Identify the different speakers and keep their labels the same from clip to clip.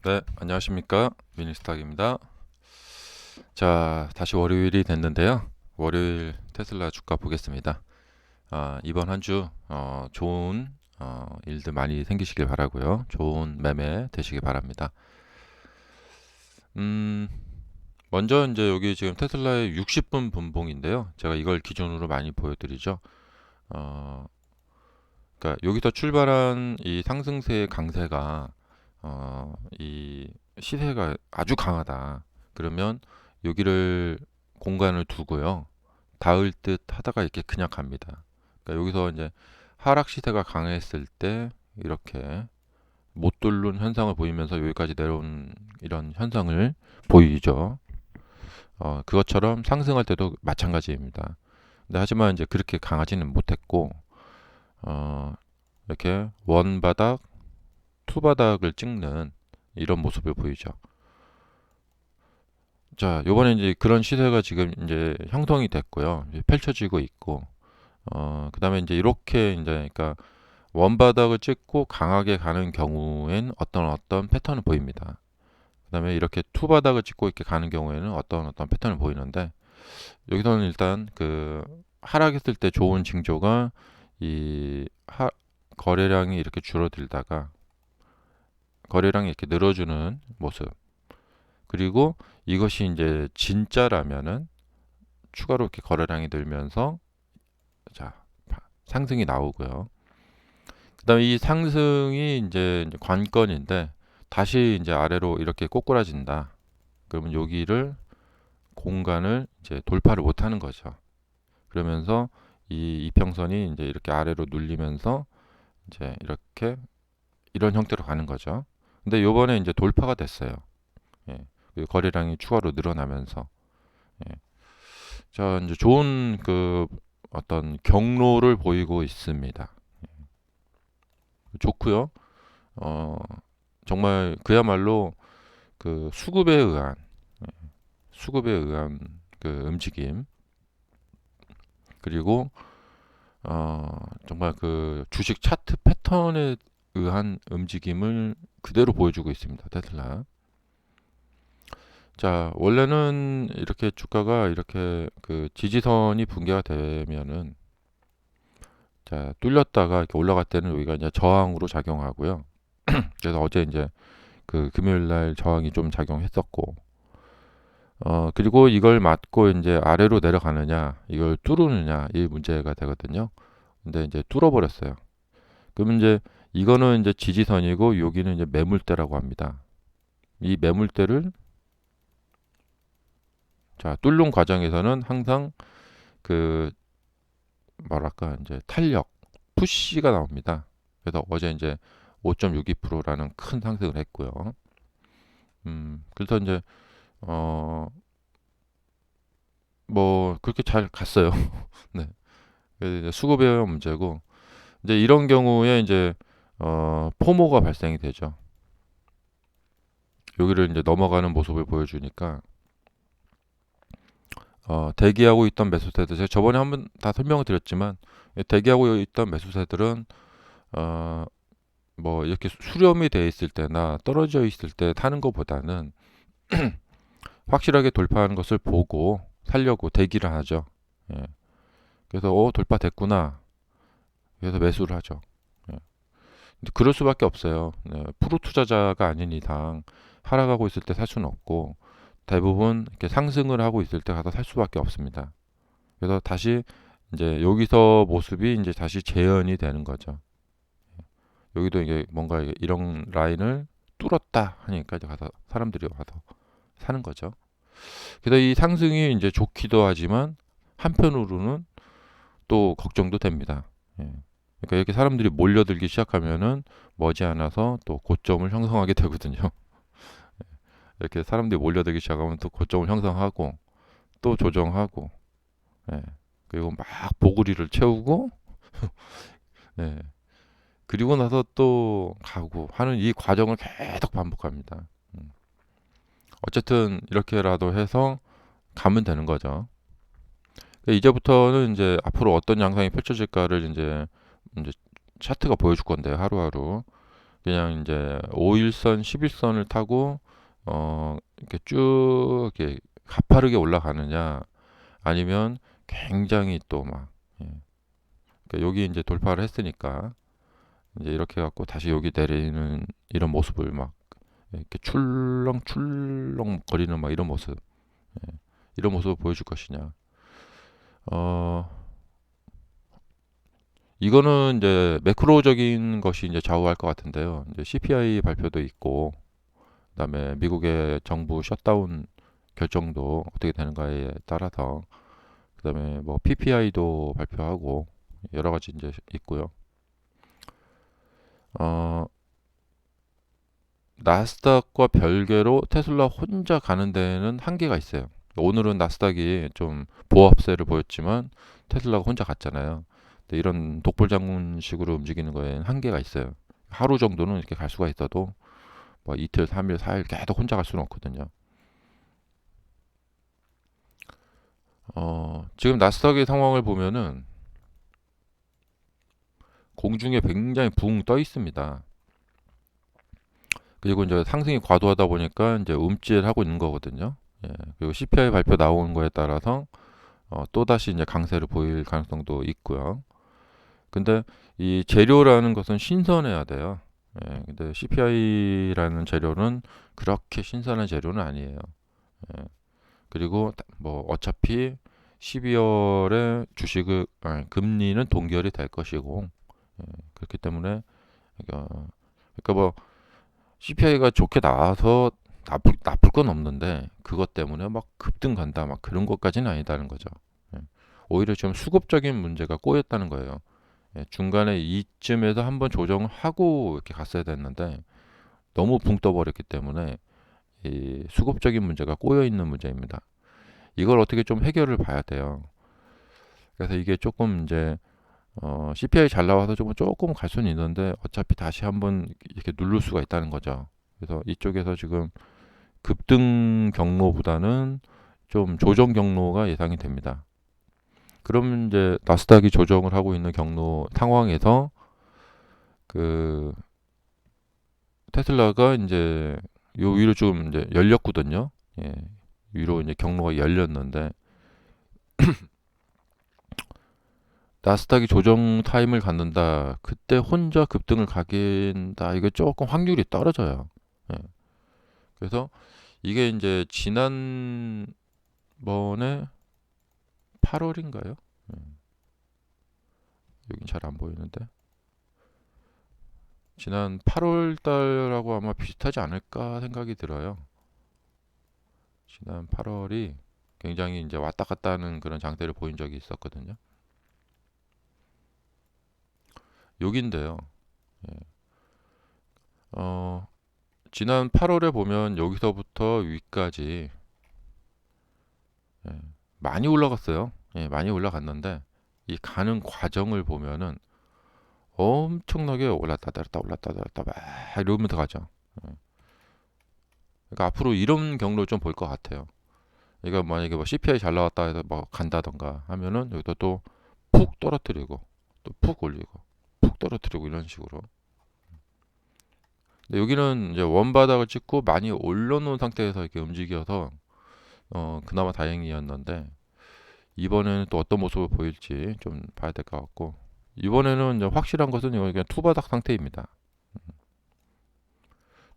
Speaker 1: 네, 안녕하십니까. 미니스탁입니다. 자, 다시 월요일이 됐는데요. 월요일 테슬라 주가 보겠습니다. 이번 한 주 좋은 일들 많이 생기시길 바라고요. 좋은 매매 되시길 바랍니다. 음, 먼저 이제 여기 지금 테슬라의 60분 분봉인데요. 제가 이걸 기준으로 많이 보여드리죠. 어, 그러니까 여기서 출발한 이 상승세의 강세가 이 시세가 아주 강하다. 그러면 여기를 공간을 두고요. 닿을 듯 하다가 이렇게 그냥 갑니다. 그러니까 여기서 이제 하락 시세가 강했을 때 이렇게 못 뚫는 현상을 보이면서 여기까지 내려온 이런 현상을 보이죠. 그것처럼 상승할 때도 마찬가지입니다. 근데 하지만 이제 그렇게 강하지는 못했고, 어, 이렇게 원 바닥, 투 바닥을 찍는 이런 모습을 보이죠. 자, 요번에 이제 그런 시세가 지금 이제 형성이 됐고요. 이제 펼쳐지고 있고, 그다음에 이제 이렇게 이제 그러니까 원바닥을 찍고 강하게 가는 경우엔 어떤 패턴을 보입니다. 그다음에 이렇게 투바닥을 찍고 이렇게 가는 경우에는 어떤 패턴을 보이는데 여기서는 일단 그 하락했을 때 좋은 징조가 이 거래량이 이렇게 줄어들다가 거래량이 이렇게 늘어주는 모습. 그리고 이것이 이제 진짜라면은 추가로 이렇게 거래량이 늘면서 자 상승이 나오고요. 그다음에 이 상승이 이제 관건인데 다시 이제 아래로 이렇게 꼬꾸라진다. 그러면 여기를 공간을 이제 돌파를 못하는 거죠. 그러면서 이 이평선이 이제 이렇게 아래로 눌리면서 이제 이렇게 이런 형태로 가는 거죠. 근데 요번에 이제 돌파가 됐어요. 예. 그 거래량이 추가로 늘어나면서 예. 자 이제 좋은 그 어떤 경로를 보이고 있습니다. 좋고요. 어, 정말 그야말로 그 수급에 의한 그 움직임 그리고 정말 그 주식 차트 패턴에 의한 움직임을 그대로 보여주고 있습니다. 테슬라. 자, 원래는 이렇게 주가가 이렇게 그 지지선이 붕괴가 되면은 자, 뚫렸다가 이렇게 올라갈 때는 여기가 이제 저항으로 작용하고요. 그래서 어제 이제 그 금요일 날 저항이 좀 작용했었고 그리고 이걸 맞고 이제 아래로 내려가느냐, 이걸 뚫느냐, 이 문제가 되거든요. 근데 이제 뚫어버렸어요. 그러면 이제 이거는 이제 지지선이고 여기는 이제 매물대라고 합니다. 이 매물대를 자, 뚫는 과정에서는 항상 그 뭐랄까 이제 탄력, 푸시가 나옵니다. 그래서 어제 이제 5.62%라는 큰 상승을 했고요. 그래서 이제 어 뭐 그렇게 잘 갔어요. 네. 그래서 이제 수급의 문제고 이제 이런 경우에 이제 포모가 발생이 되죠. 여기를 이제 넘어가는 모습을 보여주니까 대기하고 있던 매수세들 제가 저번에 한번 다 설명을 드렸지만 대기하고 있던 매수세들은 어, 뭐 이렇게 수렴이 돼 있을 때나 떨어져 있을 때 타는 것보다는 확실하게 돌파하는 것을 보고 살려고 대기를 하죠. 예. 그래서 돌파됐구나. 그래서 매수를 하죠. 예. 근데 그럴 수밖에 없어요. 네. 프로 투자자가 아닌 이상 하락하고 있을 때 살 수는 없고 대부분 이렇게 상승을 하고 있을 때 가서 살 수밖에 없습니다. 그래서 다시 이제 여기서 모습이 이제 다시 재현이 되는 거죠. 여기도 이게 뭔가 이런 라인을 뚫었다 하니까 이제 가서 사람들이 와서 사는 거죠. 그래서 이 상승이 이제 좋기도 하지만 한편으로는 또 걱정도 됩니다. 예. 그러니까 이렇게 사람들이 몰려들기 시작하면은 머지않아서 또 고점을 형성하게 되거든요. 이렇게 사람들이 몰려들기 시작하면 또 고점을 형성하고 또 조정하고 예. 그리고 막 보구리를 채우고 예. 그리고 나서 또 가고 하는 이 과정을 계속 반복합니다. 음. 어쨌든 이렇게라도 해서 가면 되는 거죠. 그러니까 이제부터는 이제 앞으로 어떤 양상이 펼쳐질까를 이제 차트가 보여줄 건데 하루하루. 그냥 이제 5일선, 11선을 타고 이렇게 쭉 이렇게 가파르게 올라가느냐, 아니면 굉장히 또 막, 예. 그러니까 여기 이제 돌파를 했으니까 이제 이렇게 갖고 다시 여기 내리는 이런 모습을 막 이렇게 출렁출렁 거리는 막 이런 모습, 예. 이런 모습을 보여줄 것이냐. 어, 이거는 이제 매크로적인 것이 이제 좌우할 것 같은데요. 이제 CPI 발표도 있고, 그다음에 미국의 정부 셧다운 결정도 어떻게 되는가에 따라서, 그다음에 뭐 PPI도 발표하고 여러 가지 이제 있고요. 어, 나스닥과 별개로 테슬라 혼자 가는 데는 한계가 있어요. 오늘은 나스닥이 좀 보합세를 보였지만 테슬라가 혼자 갔잖아요. 근데 이런 독불장군식으로 움직이는 거에는 한계가 있어요. 하루 정도는 이렇게 갈 수가 있어도 뭐 이틀, 3일, 4일 계속 혼자 갈 수는 없거든요. 지금 나스닥의 상황을 보면은 공중에 굉장히 붕 떠 있습니다. 그리고 이제 상승이 과도하다 보니까 이제 움찔하고 있는 거거든요. 예, 그리고 CPI 발표 나오는 거에 따라서 또다시 이제 강세를 보일 가능성도 있고요. 근데 이 재료라는 것은 신선해야 돼요. 예, 근데 CPI라는 재료는 그렇게 신선한 재료는 아니에요. 예, 그리고 뭐 어차피 12월에 주식을 금리는 동결이 될 것이고, 그렇기 때문에 그러니까 뭐 CPI가 좋게 나와서 나쁠 건 없는데 그것 때문에 막 급등 간다 막 그런 것까지는 아니다는 거죠. 예. 오히려 좀 수급적인 문제가 꼬였다는 거예요. 예, 중간에 이쯤에서 한번 조정을 하고 이렇게 갔어야 됐는데 너무 붕 떠버렸기 때문에 이 수급적인 문제가 꼬여 있는 문제입니다. 이걸 어떻게 좀 해결을 봐야 돼요. 그래서 이게 조금 이제 CPI 잘 나와서 조금 갈 수는 있는데 어차피 다시 한번 이렇게 누를 수가 있다는 거죠. 그래서 이쪽에서 지금 급등 경로보다는 좀 조정 경로가 예상이 됩니다. 그럼 이제 나스닥이 조정을 하고 있는 경로 상황에서 그 테슬라가 이제 요 위로 좀 이제 열렸거든요. 예. 위로 이제 경로가 열렸는데 나스닥이 조정 타임을 갖는다. 그때 혼자 급등을 가긴다. 이거 조금 확률이 떨어져요. 예. 그래서 이게 이제 지난번에 8월인가요? 여긴 잘 안 보이는데. 지난 8월 달하고 아마 비슷하지 않을까 생각이 들어요. 지난 8월이 굉장히 이제 왔다 갔다 하는 그런 장세를 보인 적이 있었거든요. 여긴데요. 예. 어, 지난 8월에 보면 여기서부터 위까지 예, 많이 올라갔어요. 예, 많이 올라갔는데 이 가는 과정을 보면은 엄청나게 올랐다 내렸다 올랐다 내렸다 막 이러면서 가죠. 예. 그러니까 앞으로 이런 경로를 좀 볼 것 같아요. 그러니까 만약에 뭐 CPI 잘 나왔다 해서 뭐 간다던가 하면은 여기다 또 푹 떨어뜨리고 또 푹 올리고 푹 떨어뜨리고 이런 식으로. 근데 여기는 이제 원바닥을 찍고 많이 올려놓은 상태에서 이렇게 움직여서 그나마 다행이었는데 이번에는 또 어떤 모습을 보일지 좀 봐야 될 것 같고, 이번에는 이제 확실한 것은 이거 그냥 투바닥 상태입니다.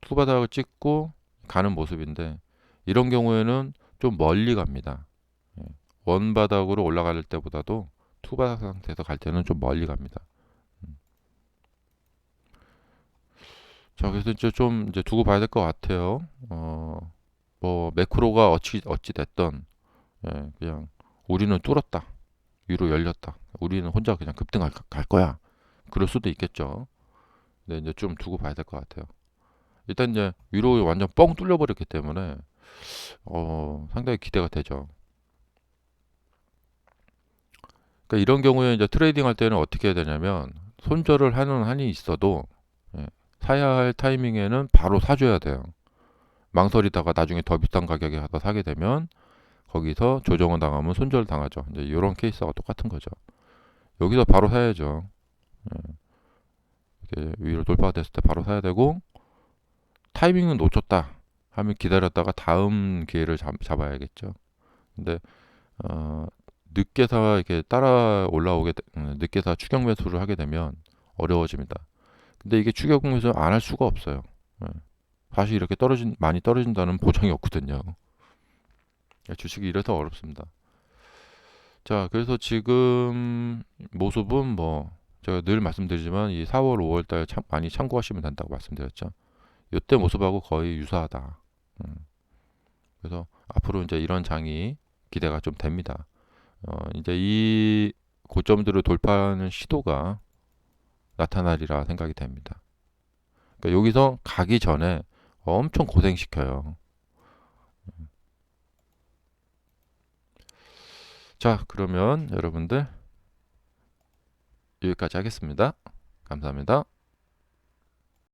Speaker 1: 투바닥을 찍고 가는 모습인데 이런 경우에는 좀 멀리 갑니다. 예. 원바닥으로 올라갈 때보다도 투바닥 상태에서 갈 때는 좀 멀리 갑니다. 음. 자, 그래서 이제 좀 이제 두고 봐야 될 것 같아요. 뭐 매크로가 어찌 됐던, 예, 그냥 우리는 뚫었다, 위로 열렸다, 우리는 혼자 그냥 급등할 갈 거야. 그럴 수도 있겠죠. 근데 이제 좀 두고 봐야 될 것 같아요. 일단 이제 위로 완전 뻥 뚫려버렸기 때문에 상당히 기대가 되죠. 그러니까 이런 경우에 이제 트레이딩 할 때는 어떻게 해야 되냐면 손절을 하는 한이 있어도 예, 사야 할 타이밍에는 바로 사줘야 돼요. 망설이다가 나중에 더 비싼 가격에 가서 사게 되면 거기서 조정을 당하면 손절 당하죠. 이제 이런 케이스가 똑같은 거죠. 여기서 바로 사야죠. 예, 이렇게 위로 돌파가 됐을 때 바로 사야 되고, 타이밍은 놓쳤다 하면 기다렸다가 다음 기회를 잡아야겠죠. 근데 어, 늦게서 이렇게 따라 늦게서 추격 매수를 하게 되면 어려워집니다. 근데 이게 추격 매수 안 할 수가 없어요. 예. 사실 이렇게 많이 떨어진다는 보장이 없거든요. 주식이 이래서 어렵습니다. 자, 그래서 지금 모습은 뭐 제가 늘 말씀드리지만 이 4월, 5월 달 많이 참고하시면 된다고 말씀드렸죠. 이때 모습하고 거의 유사하다. 음, 그래서 앞으로 이제 이런 장이 기대가 좀 됩니다. 이제 이 고점들을 돌파하는 시도가 나타나리라 생각이 됩니다. 그러니까 여기서 가기 전에 엄청 고생시켜요. 자, 그러면 여러분들 여기까지 하겠습니다. 감사합니다.